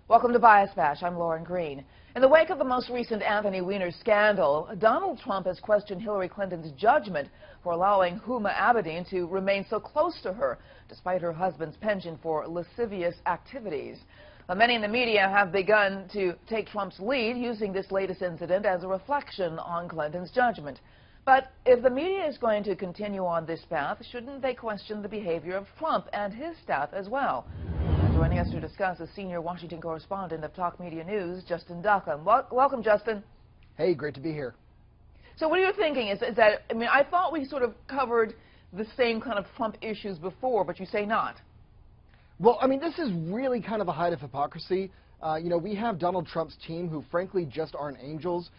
Welcome to Bias Bash. I'm Lauren Green. In the wake of the most recent Anthony Weiner scandal, Donald Trump has questioned Hillary Clinton's judgment for allowing Huma Abedin to remain so close to her, despite her husband's penchant for lascivious activities. Many in the media have begun to take Trump's lead, using this latest incident as a reflection on Clinton's judgment. But if the media is going to continue on this path, shouldn't they question the behavior of Trump and his staff as well? Joining us to discuss is senior Washington correspondent of Talk Media News, Justin Duckham. Welcome, Justin. Hey, great to be here. So what are you thinking? Is that, I mean, I thought we sort of covered the same kind of Trump issues before, but you say not. Well, I mean, this is really kind of a height of hypocrisy. We have Donald Trump's team who, frankly, just aren't angels.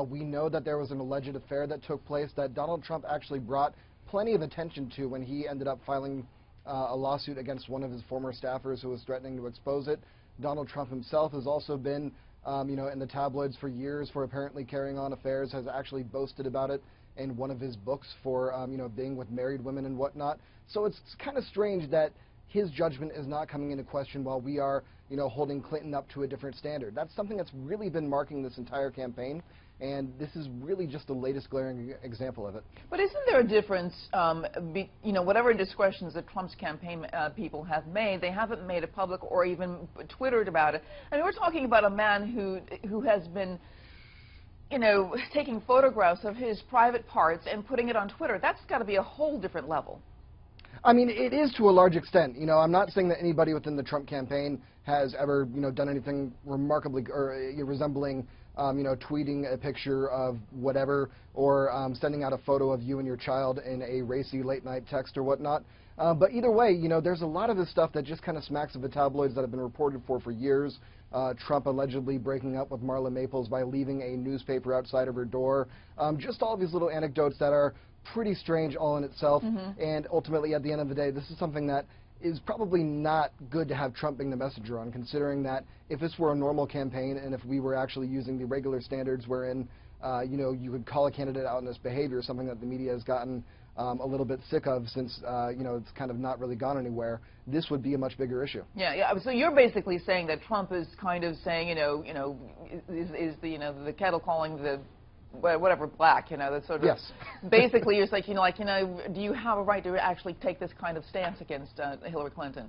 We know that there was an alleged affair that took place that Donald Trump actually brought plenty of attention to when he ended up filing a lawsuit against one of his former staffers who was threatening to expose it. Donald Trump himself has also been, in the tabloids for years for apparently carrying on affairs, has actually boasted about it in one of his books for, being with married women and whatnot. So it's kind of strange that his judgment is not coming into question while we are, holding Clinton up to a different standard. That's something that's really been marking this entire campaign, and this is really just the latest glaring example of it. But isn't there a difference, whatever indiscretions that Trump's campaign people have made, they haven't made it public or even Twittered about it. I mean, we're talking about a man who has been, taking photographs of his private parts and putting it on Twitter. That's got to be a whole different level. I mean, it is to a large extent. I'm not saying that anybody within the Trump campaign has ever, done anything remarkably or resembling, tweeting a picture of whatever or sending out a photo of you and your child in a racy late-night text or whatnot. But either way, there's a lot of this stuff that just kind of smacks of the tabloids that have been reported for years. Trump allegedly breaking up with Marla Maples by leaving a newspaper outside of her door. Just all these little anecdotes that are pretty strange all in itself, and ultimately at the end of the day, this is something that is probably not good to have Trump being the messenger on, considering that if this were a normal campaign and if we were actually using the regular standards wherein, you would call a candidate out on this behavior, something that the media has gotten a little bit sick of since, it's kind of not really gone anywhere, this would be a much bigger issue. Yeah. So you're basically saying that Trump is kind of saying, is the kettle calling the whatever black, that's sort of. Yes. Basically, you're like, do you have a right to actually take this kind of stance against Hillary Clinton?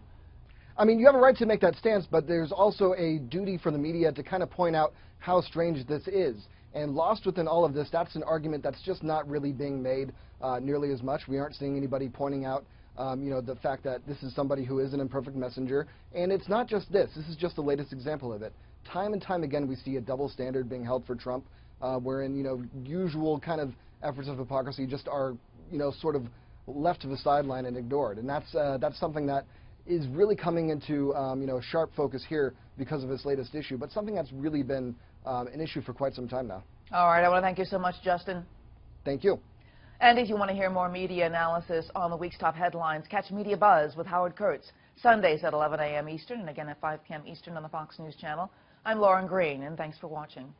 I mean, you have a right to make that stance, but there's also a duty for the media to kind of point out how strange this is. And lost within all of this, that's an argument that's just not really being made nearly as much. We aren't seeing anybody pointing out, the fact that this is somebody who is an imperfect messenger. And it's not just this. This is just the latest example of it. Time and time again, we see a double standard being held for Trump, wherein, usual kind of efforts of hypocrisy just are, sort of left to the sideline and ignored. And that's something that is really coming into, sharp focus here because of this latest issue, but something that's really been an issue for quite some time now. All right. I want to thank you so much, Justin. Thank you. And if you want to hear more media analysis on the week's top headlines, catch Media Buzz with Howard Kurtz, Sundays at 11 a.m. Eastern and again at 5 p.m. Eastern on the Fox News Channel. I'm Lauren Green, and thanks for watching.